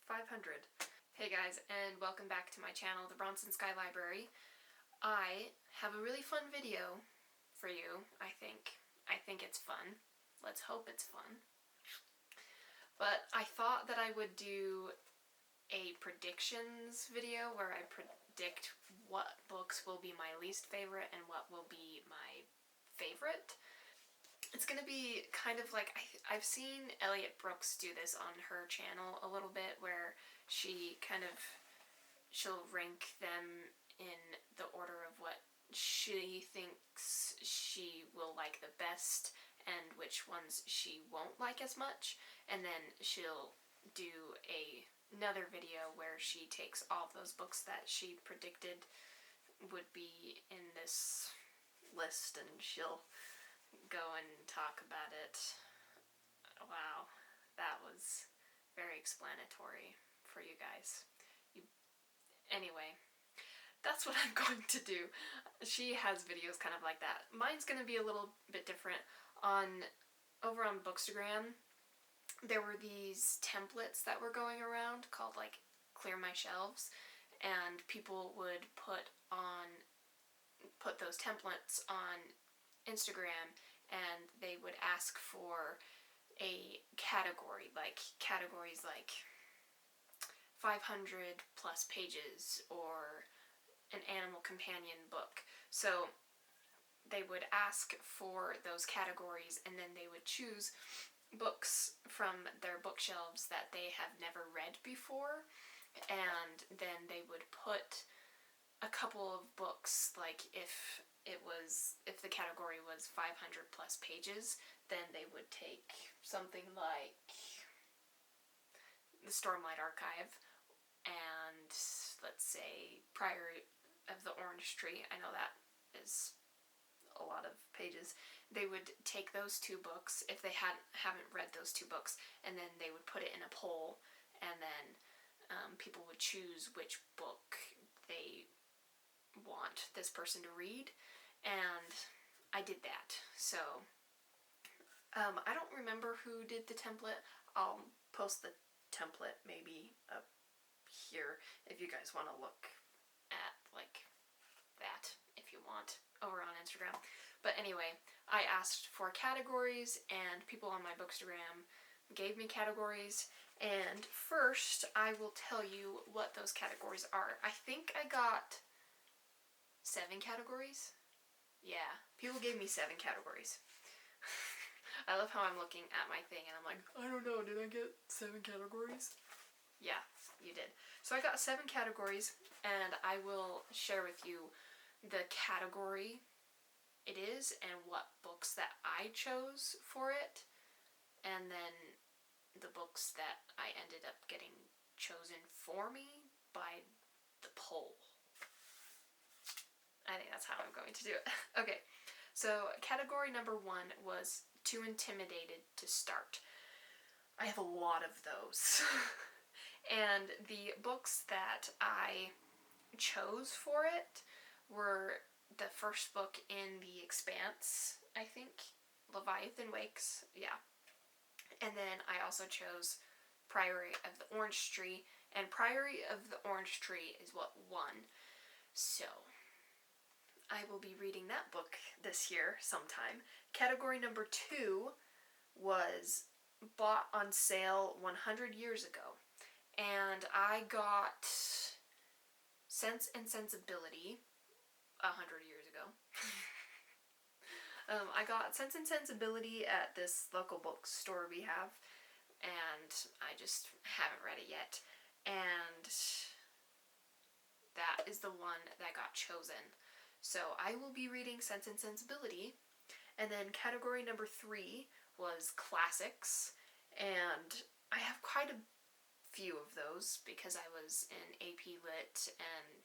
500. Hey guys, and welcome back to my channel, the Bronson Sky Library. I have a really fun video for you, I think. I think it's fun. Let's hope it's fun. But I thought that I would do a predictions video where I predict what books will be my least favorite and what will be my favorite. It's gonna be kind of like, I've seen Elliot Brooks do this on her channel a little bit, where she'll rank them in the order of what she thinks she will like the best and which ones she won't like as much, and then she'll do another video where she takes all of those books that she predicted would be in this list and she'll go and talk about it. Wow, that was very explanatory for you guys. Anyway, that's what I'm going to do. She has videos kind of like that. Mine's going to be a little bit different. Over on Bookstagram, there were these templates that were going around called like Clear My Shelves, and people would put those templates on Instagram, and they would ask for a category, like categories like 500 plus pages or an animal companion book. So they would ask for those categories, and then they would choose books from their bookshelves that they have never read before, and then they would put a couple of books, like if the category was 500 plus pages, then they would take something like the Stormlight Archive and, let's say, Priory of the Orange Tree. I know that is a lot of pages. They would take those two books, if they haven't read those two books, and then they would put it in a poll, and then people would choose which book they want this person to read, and I did that. So I don't remember who did the template. I'll post the template maybe up here if you guys want to look at like that, if you want, over on Instagram. But anyway, I asked for categories, and people on my Bookstagram gave me categories, and first I will tell you what those categories are. I think I got 7 categories? Yeah, people gave me 7 categories. I love how I'm looking at my thing and I'm like, I don't know, did I get 7 categories? Yeah, you did. So I got 7 categories, and I will share with you the category it is and what books that I chose for it, and then the books that I ended up getting chosen for me by the poll. I think that's how I'm going to do it. Okay, so category number 1 was too intimidated to start. I have a lot of those. And the books that I chose for it were the first book in The Expanse, I think. Leviathan Wakes, yeah. And then I also chose Priory of the Orange Tree, and Priory of the Orange Tree is what won. So I will be reading that book this year sometime. Category number 2 was bought on sale 100 years ago. And I got Sense and Sensibility 100 years ago. I got Sense and Sensibility at this local bookstore we have, and I just haven't read it yet. And that is the one that got chosen. So I will be reading Sense and Sensibility. And then category number 3 was classics, and I have quite a few of those because I was in AP Lit and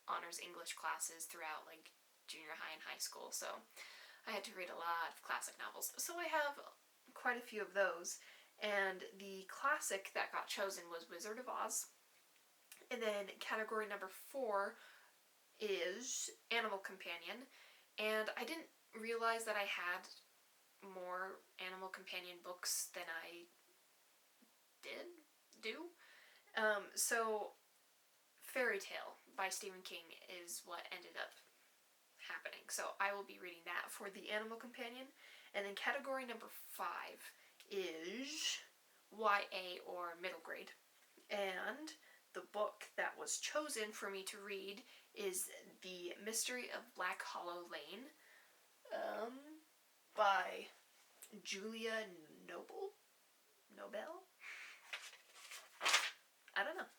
honors English classes throughout like junior high and high school, so I had to read a lot of classic novels. So I have quite a few of those, and the classic that got chosen was Wizard of Oz. And then category number 4 is Animal Companion, and I didn't realize that I had more Animal Companion books than I do. So Fairy Tale by Stephen King is what ended up happening. So I will be reading that for the Animal Companion. And then category number 5 is YA or middle grade. And the book that was chosen for me to read is The Mystery of Black Hollow Lane by Julia Nobel? I don't know.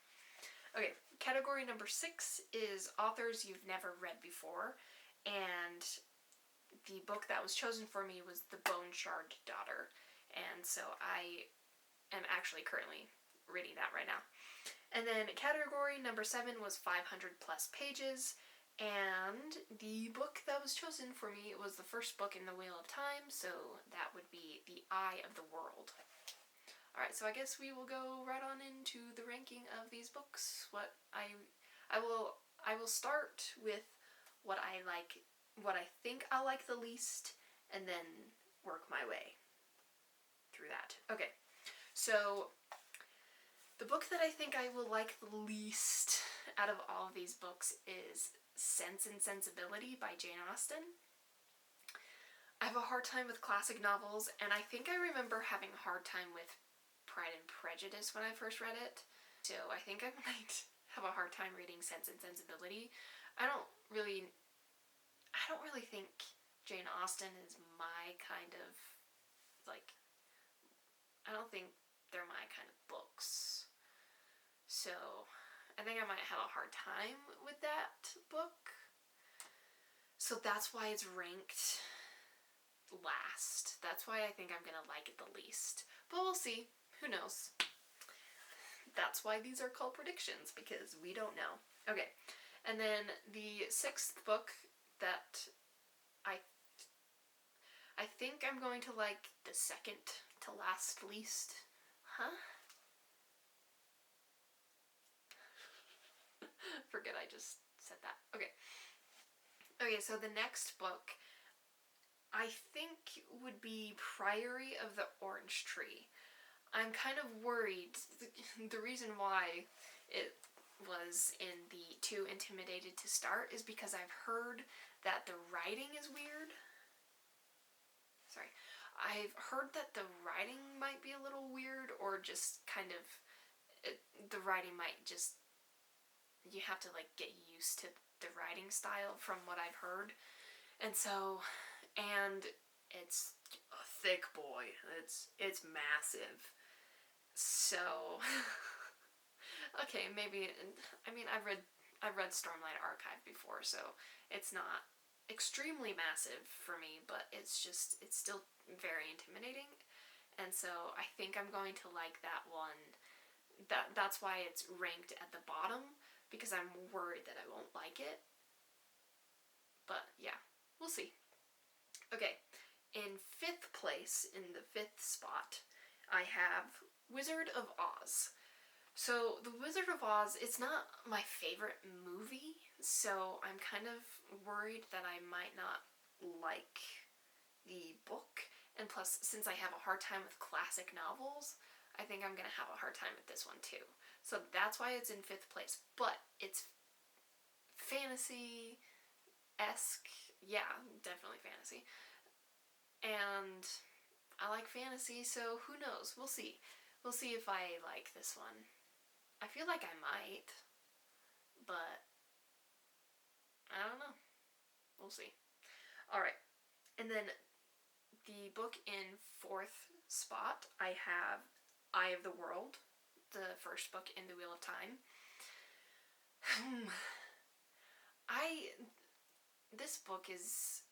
Okay, category number 6 is authors you've never read before, and the book that was chosen for me was The Bone Shard Daughter, and so I am actually currently reading that right now. And then category number 7 was 500 plus pages, and the book that was chosen for me was the first book in the Wheel of Time, so that would be The Eye of the World. Alright, so I guess we will go right on into the ranking of these books. I will start with what I like, what I think I'll like the least, and then work my way through that. Okay, so the book that I think I will like the least out of all of these books is Sense and Sensibility by Jane Austen. I have a hard time with classic novels, and I think I remember having a hard time with Pride and Prejudice when I first read it. So I think I might have a hard time reading Sense and Sensibility. I don't really think Jane Austen is my kind of, like, I don't think they're my kind of books. So I think I might have a hard time with that book. So that's why it's ranked last. That's why I think I'm gonna like it the least. But we'll see. Who knows? That's why these are called predictions, because we don't know. Okay, and then the 6th book that I think I'm going to like the second to last least. Huh? Forget I just said that. Okay. Okay, so the next book I think would be Priory of the Orange Tree. I'm kind of worried. The reason why it was in the Too Intimidated to Start is because I've heard that the writing is weird. Sorry. I've heard that the writing might be a little weird, or just kind of, the writing might just, you have to like get used to the writing style from what I've heard. And so, and it's a thick boy. It's massive. So, okay, maybe, I mean, I've read Stormlight Archive before, so it's not extremely massive for me, but it's still very intimidating, and so I think I'm going to like that one. That's why it's ranked at the bottom, because I'm worried that I won't like it, but yeah, we'll see. Okay, in 5th place, in the 5th spot, I have Wizard of Oz. So, The Wizard of Oz, it's not my favorite movie, so I'm kind of worried that I might not like the book. And plus, since I have a hard time with classic novels, I think I'm going to have a hard time with this one too. So that's why it's in 5th place. But it's fantasy-esque. Yeah, definitely fantasy. And I like fantasy, so who knows? We'll see. We'll see if I like this one. I feel like I might, but I don't know. We'll see. Alright, and then the book in 4th spot, I have Eye of the World, the first book in the Wheel of Time. This book is,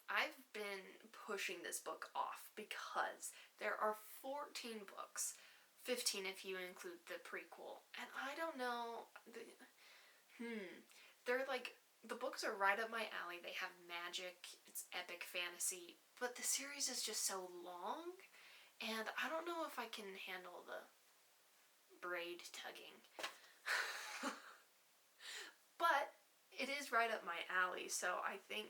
I've been pushing this book off because there are 14 books, 15 if you include the prequel, and I don't know, they're like, the books are right up my alley. They have magic, it's epic fantasy, but the series is just so long, and I don't know if I can handle the braid tugging. But it is right up my alley, so I think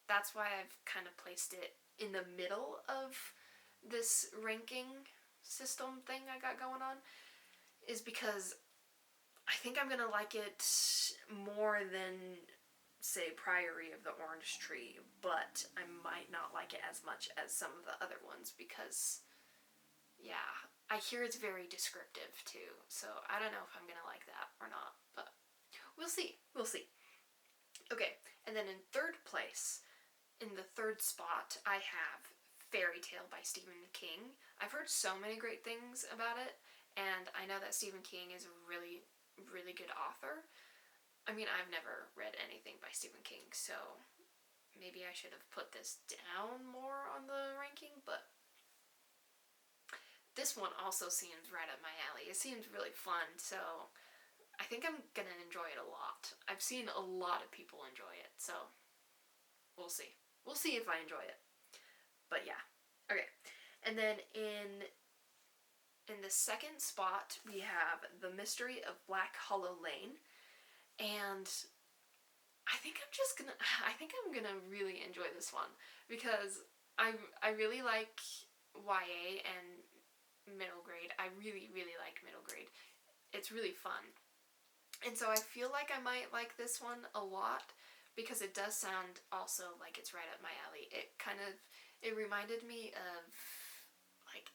that's why I've kind of placed it in the middle of this ranking system thing I got going on. is because I think I'm gonna like it more than, say, Priory of the Orange Tree, but I might not like it as much as some of the other ones because, yeah, I hear it's very descriptive too, so I don't know if I'm gonna like that or not, but we'll see. We'll see. Okay, and then in third place, in the third spot, I have Fairy Tale by Stephen King. I've heard so many great things about it, and I know that Stephen King is a really, really good author. I mean, I've never read anything by Stephen King, so maybe I should have put this down more on the ranking, but this one also seems right up my alley. It seems really fun, so I think I'm gonna enjoy it a lot. I've seen a lot of people enjoy it, so we'll see. We'll see if I enjoy it. But yeah. Okay. And then in the second spot, we have The Mystery of Black Hollow Lane. And I think I'm gonna really enjoy this one because I really like YA and middle grade. I really, really like middle grade. It's really fun. And so I feel like I might like this one a lot because it does sound also like it's right up my alley. It reminded me of like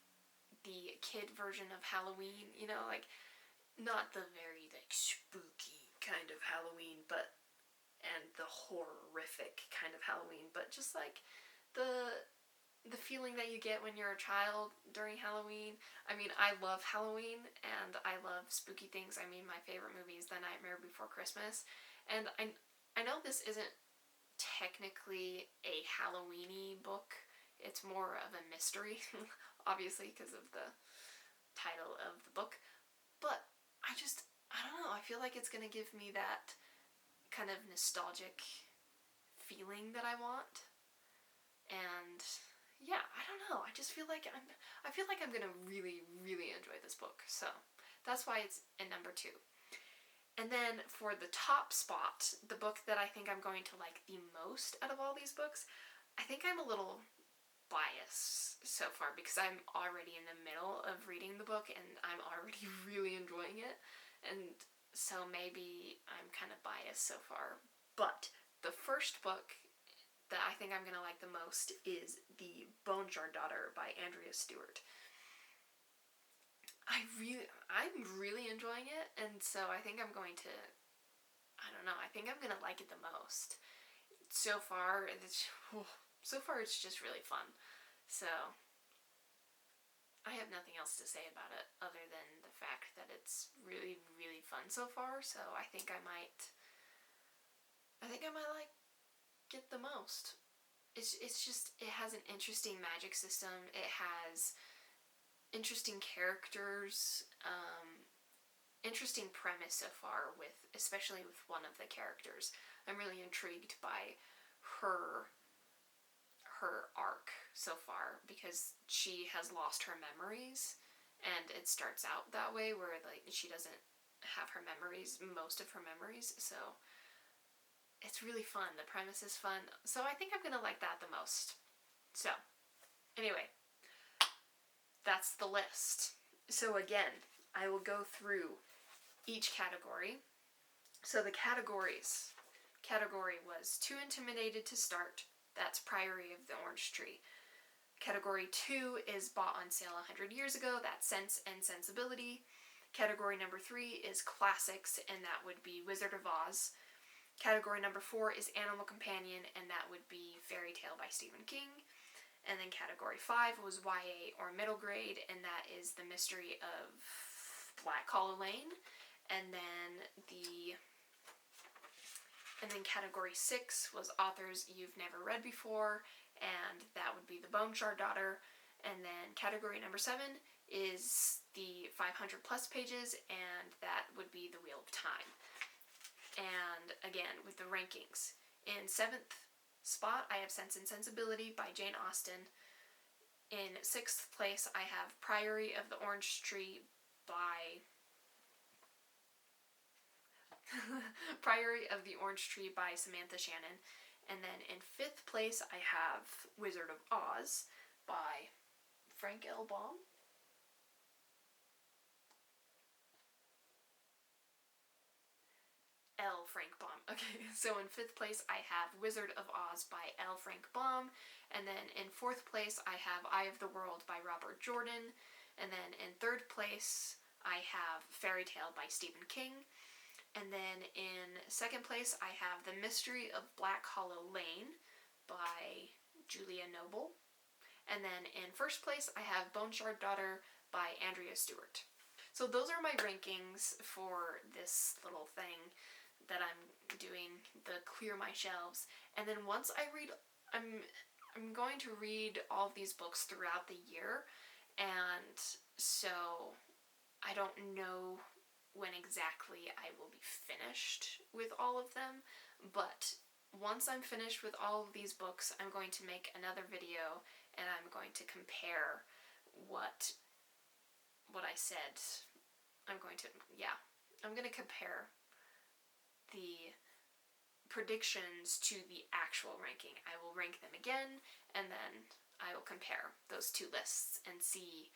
the kid version of Halloween, like not the very like spooky kind of Halloween, but and the horrific kind of Halloween, but just like the feeling that you get when you're a child during Halloween. I mean, I love Halloween and I love spooky things. I mean, my favorite movie is The Nightmare Before Christmas, and I know this isn't technically a Halloween-y book. It's more of a mystery, obviously because of the title of the book. But I don't know. I feel like it's gonna give me that kind of nostalgic feeling that I want, and yeah, I don't know. I just feel like I'm gonna really, really enjoy this book. So that's why it's in number 2. And then for the top spot, the book that I think I'm going to like the most out of all these books, I think I'm a little biased so far because I'm already in the middle of reading the book and I'm already really enjoying it. And so maybe I'm kind of biased so far. But the first book that I think I'm going to like the most is The Bone Jar Daughter by Andrea Stewart. I'm really enjoying it, and so I think I'm going to, I don't know, I think I'm going to like it the most. So far, it's just really fun. So, I have nothing else to say about it other than the fact that it's really, really fun so far, so I think I might like get the most. It's just, it has an interesting magic system. It has interesting characters, interesting premise so far, especially with one of the characters. I'm really intrigued by her arc so far because she has lost her memories, and it starts out that way where like she doesn't have most of her memories, so it's really fun. The premise is fun. So I think I'm going to like that the most. So, anyway, that's the list. So again, I will go through each category. So the categories. Category was Too Intimidated to Start. That's Priory of the Orange Tree. Category 2 is Bought on Sale 100 Years Ago. That's Sense and Sensibility. Category number 3 is Classics, and that would be Wizard of Oz. Category number 4 is Animal Companion, and that would be Fairy Tale by Stephen King. And then category 5 was YA or middle grade, and that is The Mystery of Black Hollow Lane. And then category 6 was authors you've never read before, and that would be The Bone Jar Daughter. And then category number 7 is the 500 plus pages, and that would be The Wheel of Time. And again, with the rankings. In 7th spot, I have Sense and Sensibility by Jane Austen. In 6th place, I have Priory of the Orange Tree by Priory of the Orange Tree by Samantha Shannon. And then in 5th place, I have Wizard of Oz by Frank L. Baum. L. Frank Baum. Okay, so in 5th place I have Wizard of Oz by L. Frank Baum, and then in 4th place I have Eye of the World by Robert Jordan, and then in 3rd place I have Fairy Tale by Stephen King, and then in 2nd place I have The Mystery of Black Hollow Lane by Julia Noble, and then in 1st place I have Bone Shard Daughter by Andrea Stewart. So those are my rankings for this little thing that I'm doing, the clear my shelves. And then once I read, I'm going to read all of these books throughout the year, and so I don't know when exactly I will be finished with all of them, but once I'm finished with all of these books, I'm going to make another video and I'm going to compare what I said. I'm going to compare the predictions to the actual ranking. I will rank them again, and then I will compare those two lists and see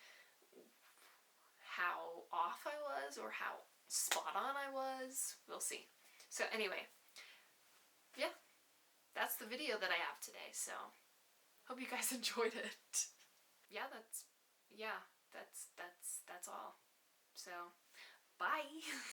how off I was or how spot on I was. We'll see. So anyway, yeah, that's the video that I have today, so hope you guys enjoyed it. Yeah, that's all. So, bye!